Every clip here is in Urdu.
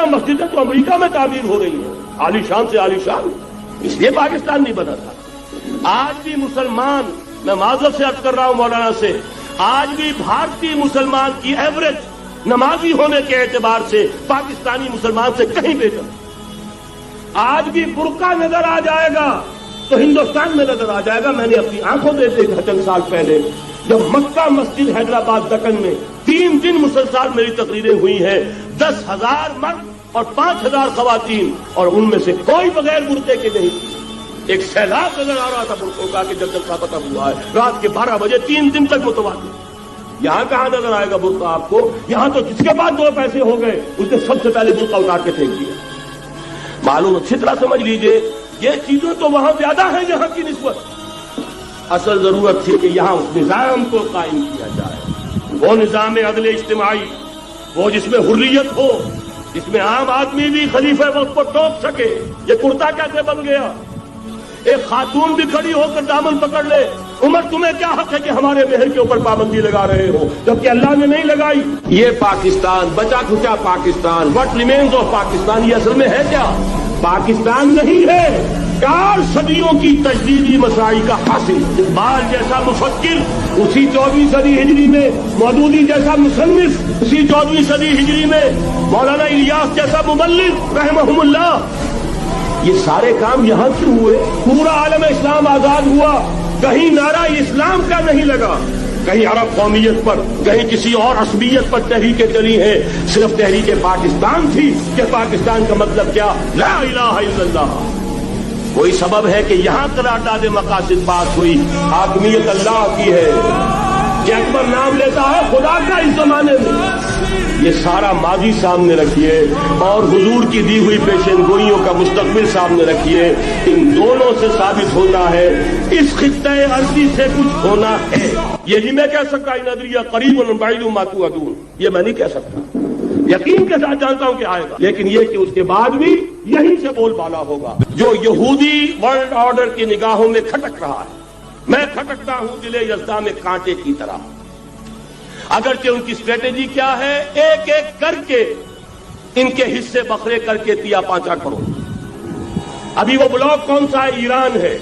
مسجدیں تو امریکہ میں تعمیر ہو رہی ہیں، عالی شان سے عالی شان، اس لیے پاکستان نہیں بنا تھا۔ آج بھی مسلمان، میں معذرت سے عرض کر رہا ہوں مولانا سے، آج بھی بھارتی مسلمان کی ایوریج نمازی ہونے کے اعتبار سے پاکستانی مسلمان سے کہیں بہتر۔ آج بھی برقع نظر آ جائے گا تو ہندوستان میں نظر آ جائے گا۔ میں نے اپنی آنکھوں سے دیکھا چند سال پہلے، جب مکہ مسجد حیدرآباد دکن میں 3 دن مسلسل میری تقریریں ہوئی ہیں، 10,000 مرد اور 5,000 خواتین، اور ان میں سے کوئی بغیر برقعے کے نہیں تھی۔ ایک سیلاب نظر آ رہا تھا برقعوں کا کہ جب جلسہ ختم ہوا ہے رات کے 12 بجے 3 دن تک متواتر۔ یہاں کہاں نظر آئے گا برقع آپ کو؟ یہاں تو جس کے بعد 2 پیسے ہو گئے اس نے سب سے پہلے برقع اتار کے پھینک دیا۔ معلوم اچھی طرح سمجھ لیجئے، یہ چیزیں تو وہاں زیادہ ہیں یہاں کی نسبت۔ اصل ضرورت تھی کہ یہاں اس نظام کو قائم کیا جائے، وہ نظام عدل اجتماعی، وہ جس میں حریت ہو، جس میں عام آدمی بھی خلیفہ وقت کو ٹوک سکے۔ یہ کرتا کیسے بن گیا؟ ایک خاتون بھی کھڑی ہو کر دامن پکڑ لے، عمر تمہیں کیا حق ہے کہ ہمارے مہر کے اوپر پابندی لگا رہے ہو، جبکہ اللہ نے نہیں لگائی۔ یہ پاکستان، بچا کھچا Pakistan, what remains of Pakistan, یہ اصل میں ہے کیا؟ پاکستان نہیں ہے، 4 صدیوں کی تجدیدی مساعی کا حاصل۔ اقبال جیسا مفکر اسی 14ویں صدی ہجری میں، مودودی جیسا مصنف اسی 14ویں صدی ہجری میں، مولانا الیاس جیسا مبلغ رحمہم اللہ، یہ سارے کام یہاں سے ہوئے۔ پورا عالم اسلام آزاد ہوا، کہیں نعرہ اسلام کا نہیں لگا، کہیں عرب قومیت پر، کہیں کسی اور عصبیت پر تحریکیں چلی ہیں، صرف تحریک پاکستان تھی کہ پاکستان کا مطلب کیا؟ لا الہ الا اللہ۔ کوئی سبب ہے کہ یہاں قرارداد مقاصد بات ہوئی، حاکمیت اللہ کی ہے کہ اکبر نام لیتا ہے خدا کا اس زمانے میں۔ یہ سارا ماضی سامنے رکھیے اور حضور کی دی ہوئی پیشن گوئیوں کا مستقبل سامنے رکھیے۔ ان دونوں سے ثابت ہوتا ہے اس خطہ ارضی سے کچھ ہونا ہے۔ یہ نہیں میں کہہ سکتا ان ادریہ قریب بعید ما توعدون، یہ میں نہیں کہہ سکتا، یقین کے ساتھ جانتا ہوں کہ آئے گا، لیکن یہ کہ اس کے بعد بھی یہیں سے بول بالا ہوگا۔ جو یہودی ورلڈ آرڈر کی نگاہوں میں کھٹک رہا ہے، میں کھٹکتا ہوں دل یزداں میں کانٹے کی طرح۔ اگرچہ ان کی اسٹریٹجی کیا ہے؟ ایک ایک کر کے ان کے حصے بکھرے کر کے دیا 5 کروڑ۔ ابھی وہ بلاک کون سا ہے؟ ایران ہے،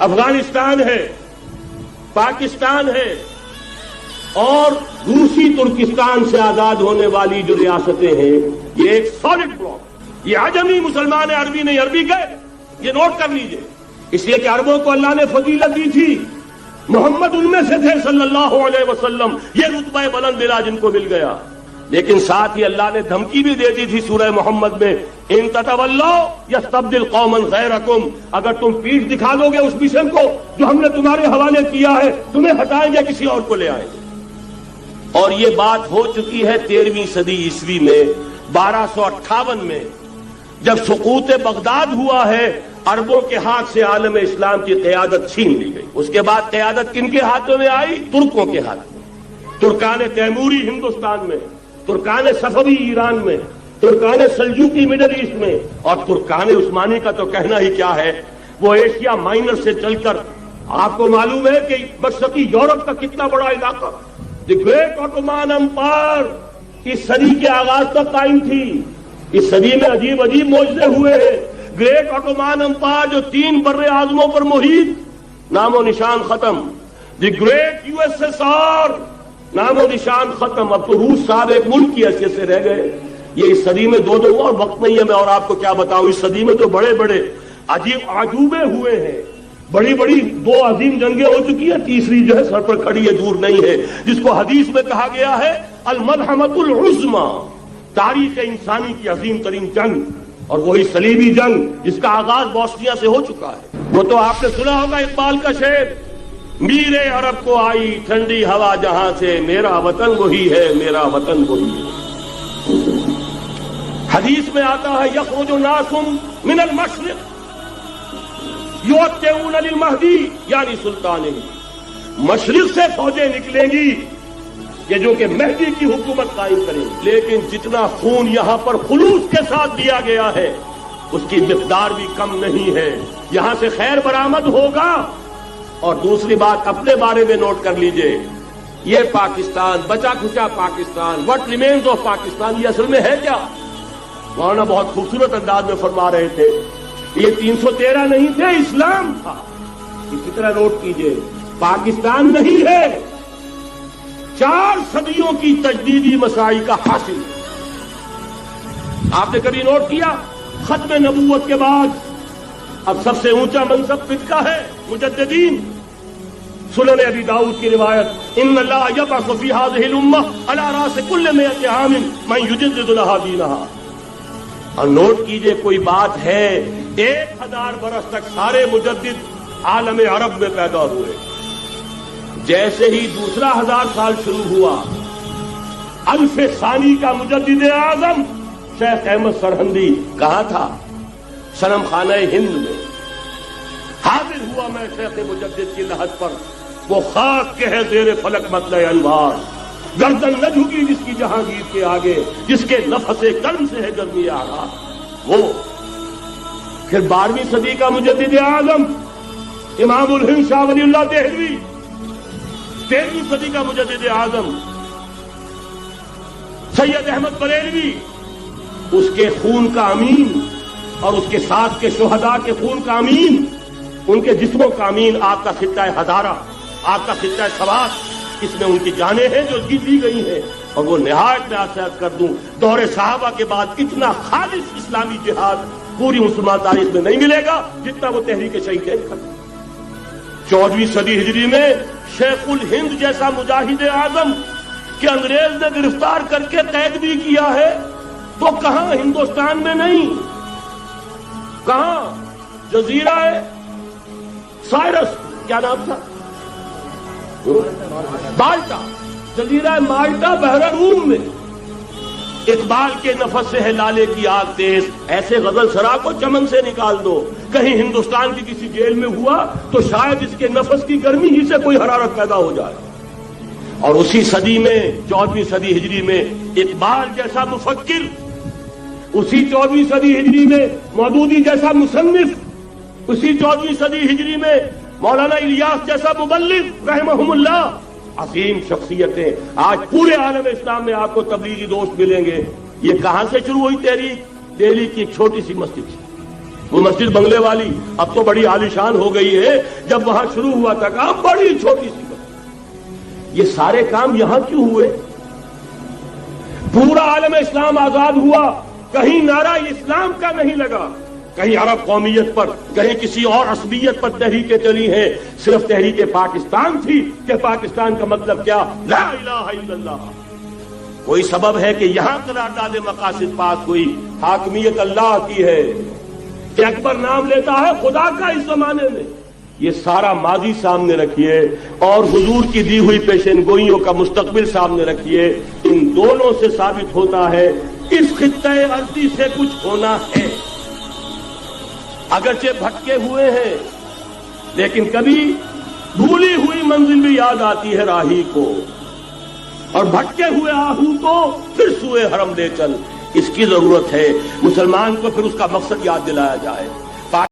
افغانستان ہے، پاکستان ہے، اور روسی ترکستان سے آزاد ہونے والی جو ریاستیں ہیں، یہ ایک سالڈ بلاک۔ یہ عجمی مسلمان عربی نہیں، عربی گئے، یہ نوٹ کر لیجئے، اس لیے کہ عربوں کو اللہ نے فضیلت دی تھی، محمد ان میں سے تھے صلی اللہ علیہ وسلم، یہ رتبہ بلند ملا جن کو مل گیا۔ لیکن ساتھ ہی اللہ نے دھمکی بھی دے دی تھی سورہ محمد میں، ان تتولوا یستبدل قوما غیرکم، اگر تم پیٹھ دکھا دو گے اس مشن کو جو ہم نے تمہارے حوالے کیا ہے، تمہیں ہٹائیں گے، کسی اور کو لے آئیں گے۔ اور یہ بات ہو چکی ہے 13ویں صدی عیسوی میں، 1258 میں جب سقوط بغداد ہوا ہے، عربوں کے ہاتھ سے عالم اسلام کی قیادت چھین لی گئی۔ اس کے بعد قیادت کن کے ہاتھوں میں آئی؟ ترکوں کے ہاتھ میں۔ ترکان تیموری ہندوستان میں، ترکان صفوی ایران میں، ترکان سلجوقی مڈل ایسٹ میں، اور ترکان عثمانی کا تو کہنا ہی کیا ہے، وہ ایشیا مائنر سے چل کر آپ کو معلوم ہے کہ مشرقی یورپ کا کتنا بڑا علاقہ، دی گریٹ آٹومان امپائر اس صدی کے آغاز تک قائم تھی۔ اس صدی میں عجیب عجیب معجزے ہوئے ہیں۔ گریٹ آٹومان امپائر جو 3 بر اعظموں پر محیط، نام و نشان ختم۔ دی گریٹ USSR، نام و نشان ختم۔ اب تو روس صاحب ایک ملک کی حیثیت سے رہ گئے۔ یہ اس صدی میں 2 اور وقت نہیں ہے میں اور آپ کو کیا بتاؤں، اس صدی میں تو بڑے بڑے عجیب عجوبے ہوئے ہیں، بڑی بڑی 2 عظیم جنگیں ہو چکی ہیں، تیسری جو ہے سر پر کھڑی ہے، دور نہیں ہے، جس کو حدیث میں کہا گیا ہے الملحمۃ العظمی، تاریخ انسانی کی عظیم ترین جنگ، اور وہی صلیبی جنگ جس کا آغاز بوسنیا سے ہو چکا ہے۔ وہ تو آپ نے سنا ہوگا اقبال کا شعر، میرے عرب کو آئی ٹھنڈی ہوا جہاں سے، میرا وطن وہی ہے، میرا وطن وہی ہے۔ حدیث میں آتا ہے یخرج ناس من المشرق یؤتون للمہدی یعنی سلطان، مشرق سے فوجیں نکلیں گی کہ جو کہ مہدی کی حکومت قائم کریں، لیکن جتنا خون یہاں پر خلوص کے ساتھ دیا گیا ہے اس کی مقدار بھی کم نہیں ہے۔ یہاں سے خیر برآمد ہوگا۔ اور دوسری بات اپنے بارے میں نوٹ کر لیجئے، یہ پاکستان، بچا کھچا Pakistan, what remains of Pakistan, یہ اصل میں ہے کیا؟ مولانا بہت خوبصورت انداز میں فرما رہے تھے یہ 313 نہیں تھے، اسلام تھا۔ اسی طرح نوٹ کیجئے پاکستان نہیں ہے، 4 صدیوں کی تجدیدی مساعی کا حاصل۔ آپ نے کبھی نوٹ کیا ختم نبوت کے بعد اب سب سے اونچا منصب کس کا ہے؟ مجددین۔ سنن ابی داؤد کی روایت، ان اللہ یبعث فی هذه الامہ علی راس کل 100 عام من یجدد لها دینها۔ اور نوٹ کیجئے کوئی بات ہے 1000 برس تک سارے مجدد عالم عرب میں پیدا ہوئے، جیسے ہی دوسرا 1000 سال شروع ہوا، الف ثانی کا مجدد اعظم شیخ احمد سرہندی کہاں تھا؟ صنم خانہ ہند میں حاضر ہوا۔ میں شیخ مجدد کی لحد پر، وہ خاک کے ہے زیر فلک مطلع انوار، گردن نہ جھکی جس کی جہانگیر کے آگے، جس کے نفس قلم سے ہے گرمی آغا۔ وہ پھر 12ویں صدی کا مجدد اعظم امام الہند شاہ ولی اللہ دہلوی، 13ویں صدی کا مجدد اعظم سید احمد بریلوی، اس کے خون کا امین اور اس کے ساتھ کے شہداء کے خون کا امین، ان کے جسموں کا امین آپ کا خطہ ہزارہ، آپ کا خطہ سوات، اس میں ان کی جانیں ہیں جو دی گئی ہیں۔ اور وہ نہایت میں آسیات کر دوں، دور صحابہ کے بعد اتنا خالص اسلامی جہاد پوری مسلمان تاریخ میں نہیں ملے گا جتنا وہ تحریک شہیدین کا۔ 14ویں صدی ہجری میں شیخ الہند جیسا مجاہد اعظم کہ انگریز نے گرفتار کر کے قید بھی کیا ہے، تو کہاں؟ ہندوستان میں نہیں، کہاں؟ جزیرہ سائرس، کیا نام تھا؟ مالٹا، جزیرہ مالٹا بحر روم میں۔ اقبال کے نفس سے ہے لالے کی آگ تیز، ایسے غزل سرا کو چمن سے نکال دو۔ کہیں ہندوستان کی کسی جیل میں ہوا تو شاید اس کے نفس کی گرمی ہی سے کوئی حرارت پیدا ہو جائے۔ اور اسی صدی میں 14ویں صدی ہجری میں اقبال جیسا مفکر، اسی 14ویں صدی ہجری میں مودودی جیسا مصنف، اسی 14ویں صدی ہجری میں مولانا الیاس جیسا مبلغ رحمہم اللہ، عظیم شخصیتیں آج پورے عالم اسلام میں آپ کو تبلیغی دوست ملیں گے۔ یہ کہاں سے شروع ہوئی تحریک؟ دہلی کی ایک چھوٹی سی مسجد سے، وہ مسجد بنگلے والی اب تو بڑی عالیشان ہو گئی ہے، جب وہاں شروع ہوا تھا کام بڑی چھوٹی سی مسجد۔ یہ سارے کام یہاں کیوں ہوئے؟ پورا عالم اسلام آزاد ہوا، کہیں نعرہ اسلام کا نہیں لگا، کہیں عرب قومیت پر، کہیں کسی اور عصبیت پر تحریکیں چلی ہیں، صرف تحریک پاکستان تھی کہ پاکستان کا مطلب کیا؟ لا الہ الا اللہ۔ کوئی سبب ہے کہ یہاں قرارداد مقاصد پاس ہوئی، حاکمیت اللہ کی ہے کہ اکبر نام لیتا ہے خدا کا اس زمانے میں۔ یہ سارا ماضی سامنے رکھیے اور حضور کی دی ہوئی پیشن گوئیوں کا مستقبل سامنے رکھیے، ان دونوں سے ثابت ہوتا ہے اس خطہ ارضی سے کچھ ہونا ہے۔ اگرچہ بھٹکے ہوئے ہیں لیکن کبھی بھولی ہوئی منزل بھی یاد آتی ہے راہی کو، اور بھٹکے ہوئے آہو کو پھر سوئے حرم لے چل، اس کی ضرورت ہے۔ مسلمان کو پھر اس کا مقصد یاد دلایا جائے۔